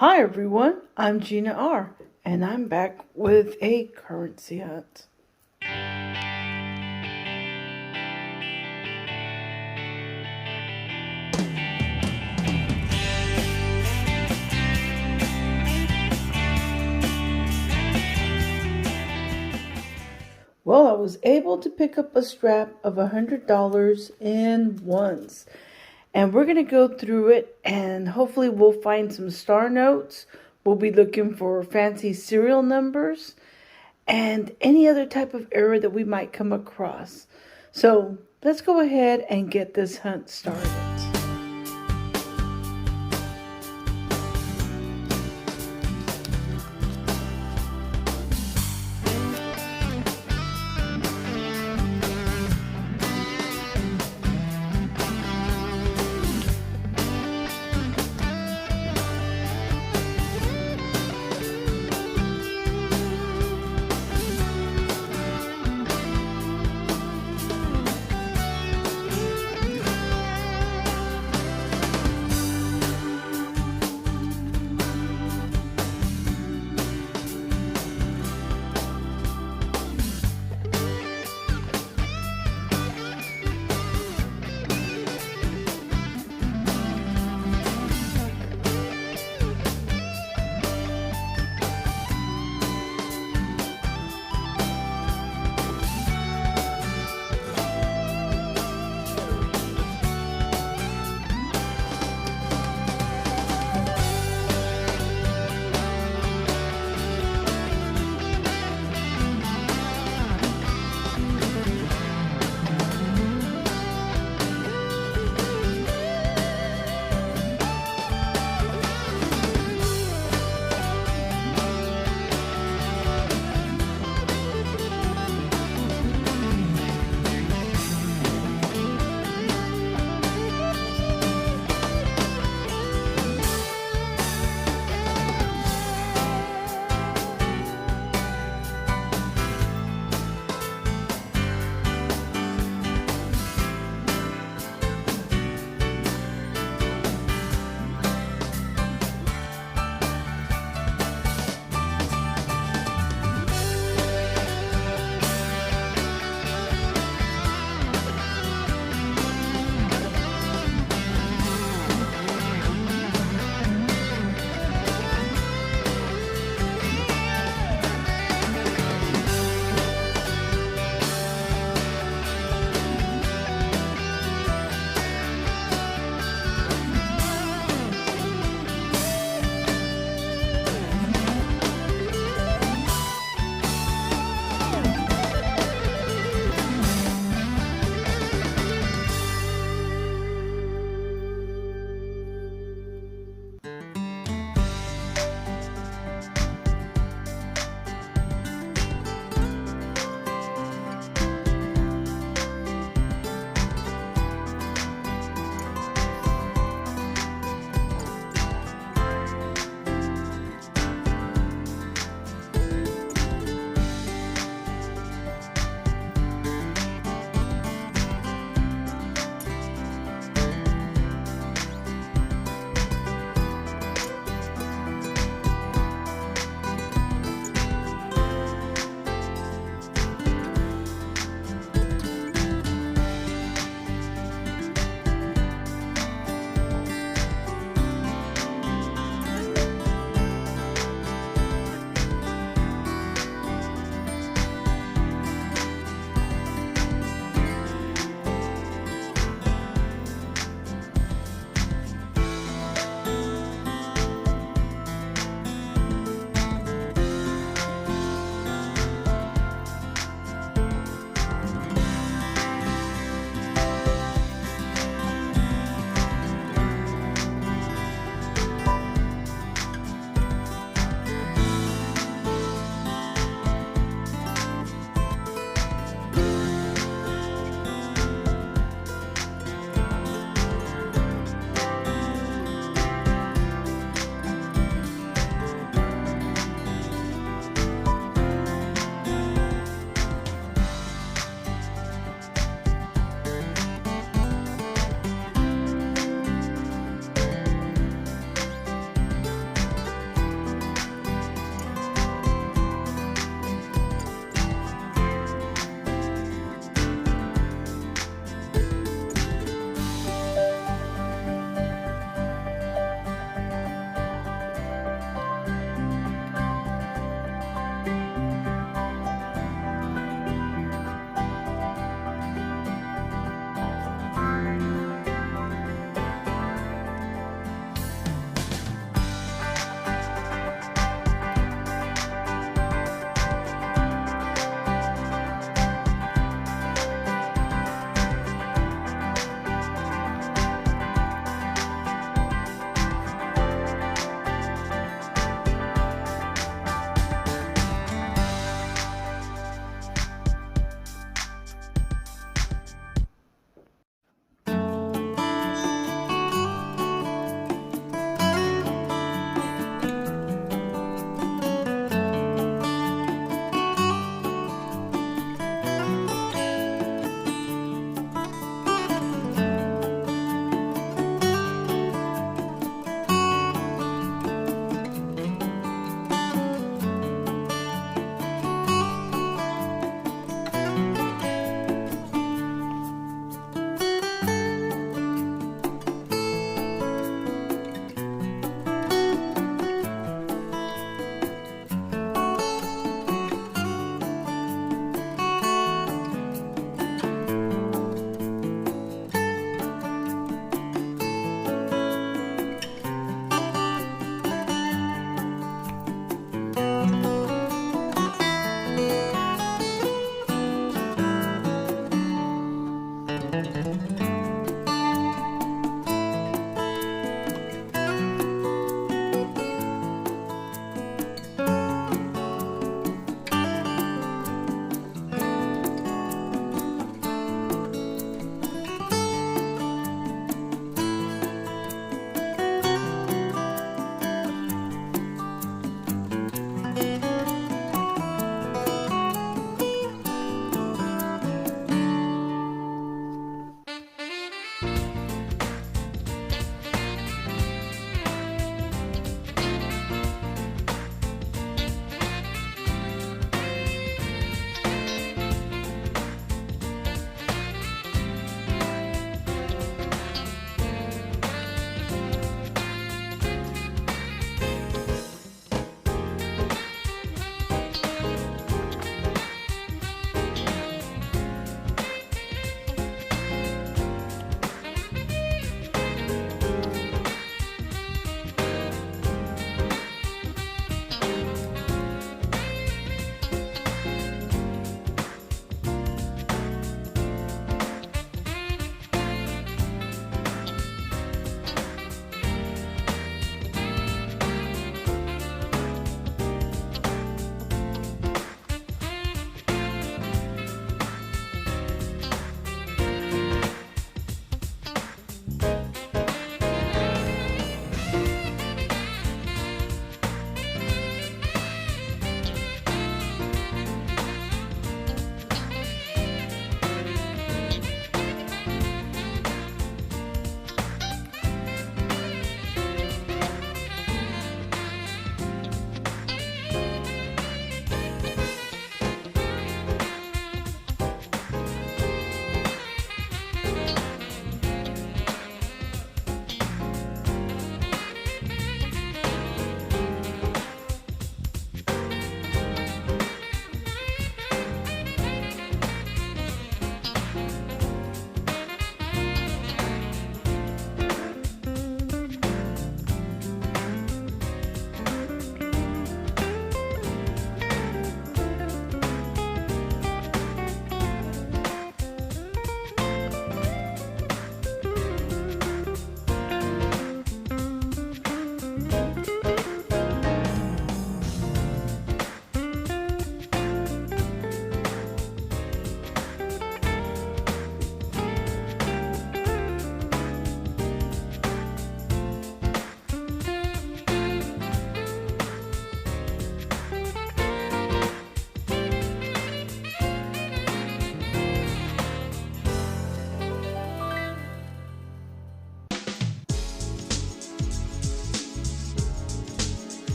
Hi everyone, I'm Gina R, and I'm back with a currency hunt. Well, I was able to pick up a scrap of $100 in ones. And we're going to go through it and hopefully we'll find some star notes. We'll be looking for fancy serial numbers and any other type of error that we might come across. So let's go ahead and get this hunt started.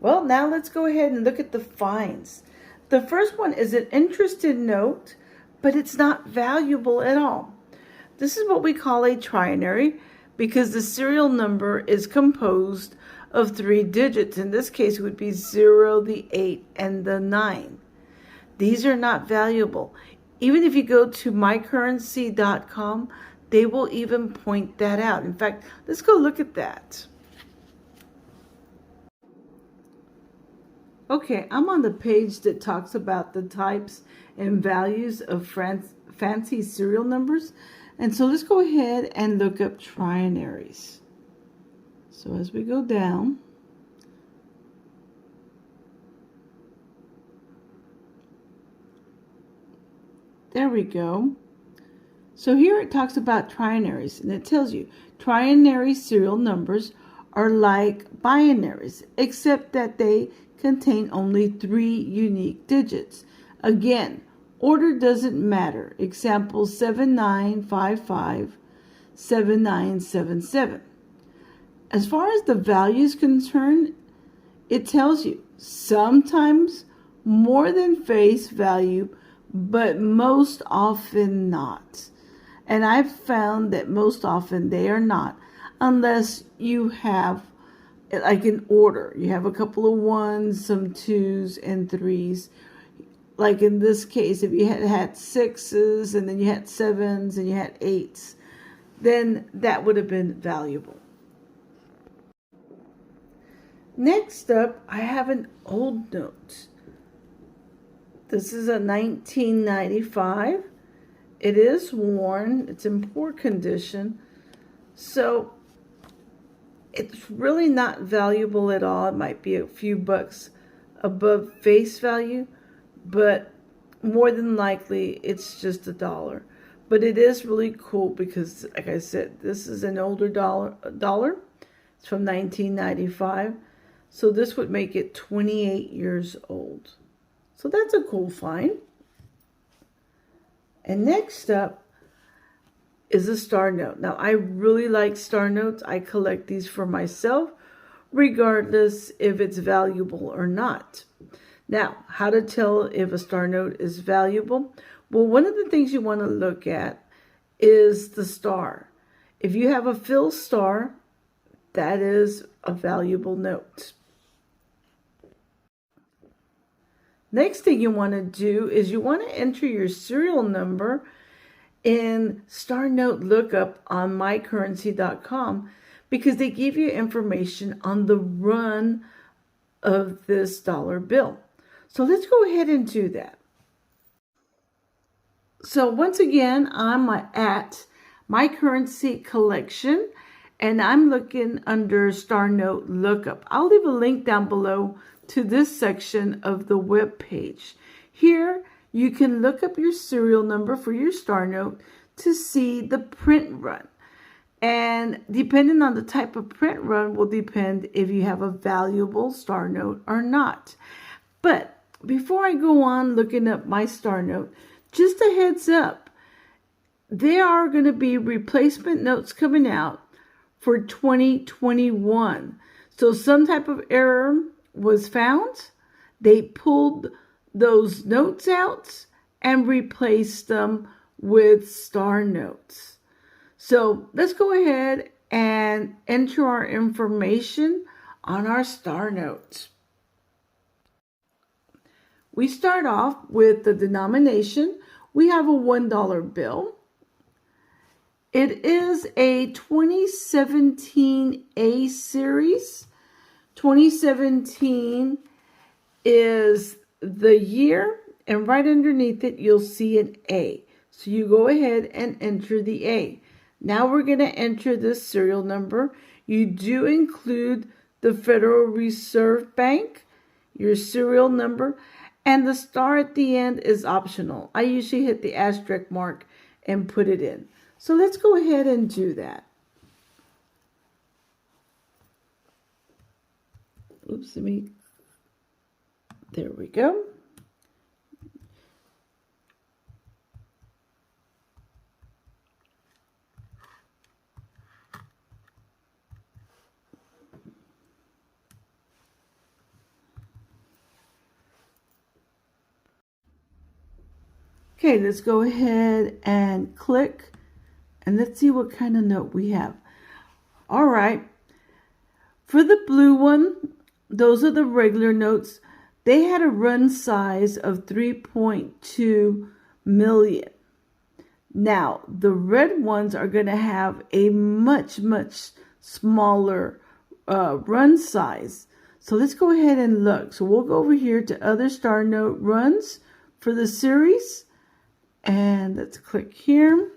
Well, now let's go ahead and look at the fines. The first one is an interested note, but it's not valuable at all. This is what we call a trinary because the serial number is composed of 3 digits. In this case, it would be 0, the 8, and the 9. These are not valuable. Even if you go to mycurrency.com, they will even point that out. In fact, let's go look at that. Okay, I'm on the page that talks about the types and values of fancy serial numbers. And so let's go ahead and look up trinaries. So as we go down, there we go. So here it talks about trinaries, and it tells you trinary serial numbers are like binaries, except that they contain only 3 unique digits. Again, order doesn't matter. Example 7955, 7977. As far as the value is concerned, it tells you sometimes more than face value, but most often not. And I've found that most often they are not, unless you have like an order. You have a couple of 1s, some 2s, and 3s. Like in this case, if you had 6s, and then you had 7s, and you had 8s, then that would have been valuable. Next up, I have an old note. This is a 1995. It is worn. It's in poor condition. So it's really not valuable at all. It might be a few bucks above face value, but more than likely it's just $1. But it is really cool because, like I said, this is an older dollar. It's from 1995. So this would make it 28 years old. So that's a cool find. And next up is a star note. Now, I really like star notes. I collect these for myself, regardless if it's valuable or not. Now, how to tell if a star note is valuable? Well, one of the things you want to look at is the star. If you have a fill star, that is a valuable note. Next thing you want to do is you want to enter your serial number in Star Note Lookup on mycurrency.com because they give you information on the run of this dollar bill. So let's go ahead and do that. So once again, I'm at My Currency Collection, and I'm looking under Star Note Lookup. I'll leave a link down below to this section of the web page. Here, you can look up your serial number for your star note to see the print run. And depending on the type of print run will depend if you have a valuable star note or not. But before I go on looking up my star note, just a heads up, there are going to be replacement notes coming out for 2021. So some type of error was found. They pulled those notes out and replaced them with star notes. So let's go ahead and enter our information on our star notes. We start off with the denomination. We have a $1 bill. It is a 2017 A series. 2017 is the year, and right underneath it, you'll see an A. So you go ahead and enter the A. Now we're going to enter this serial number. You do include the Federal Reserve Bank, your serial number, and the star at the end is optional. I usually hit the asterisk mark and put it in. So let's go ahead and do that. Oops, there we go. Okay, let's go ahead and click, and let's see what kind of note we have. All right, for the blue one, those are the regular notes. They had a run size of 3.2 million. Now, the red ones are going to have a much smaller run size. So let's go ahead and look. So we'll go over here to other star note runs for the series. And let's click here.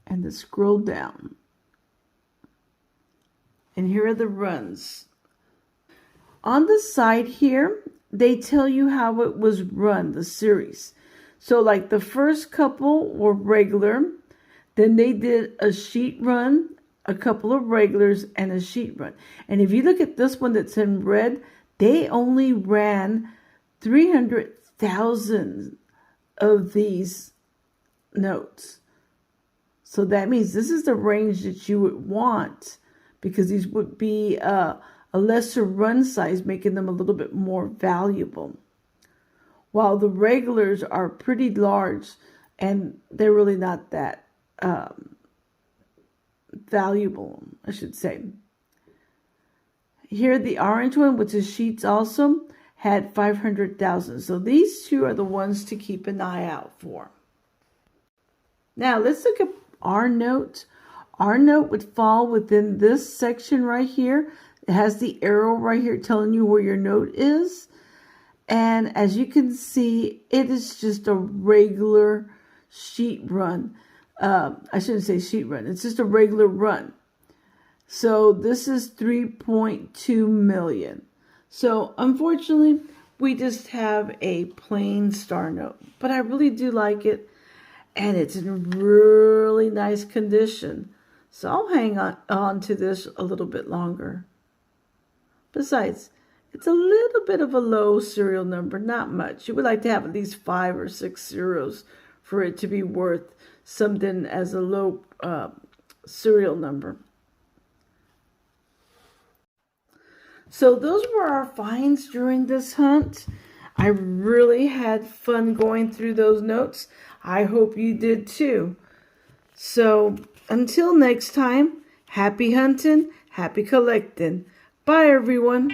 And let's scroll down. And here are the runs. On the side here, they tell you how it was run, the series. So like the first couple were regular. Then they did a sheet run, a couple of regulars, and a sheet run. And if you look at this one that's in red, they only ran 300,000 of these notes. So that means this is the range that you would want, because these would be a lesser run size, making them a little bit more valuable. While the regulars are pretty large, and they're really not that valuable, I should say. Here, the orange one, which is sheets also, had 500,000. So these two are the ones to keep an eye out for. Now, let's look at our note. Our note would fall within this section right here. It has the arrow right here telling you where your note is. And as you can see, it is just a regular sheet run. I shouldn't say sheet run. It's just a regular run. So this is 3.2 million. So unfortunately, we just have a plain star note. But I really do like it. And it's in really nice condition. So I'll hang on to this a little bit longer. Besides, it's a little bit of a low serial number, not much. You would like to have at least 5 or 6 zeros for it to be worth something as a low serial number. So those were our finds during this hunt. I really had fun going through those notes. I hope you did too. So until next time, happy hunting, happy collecting. Bye everyone.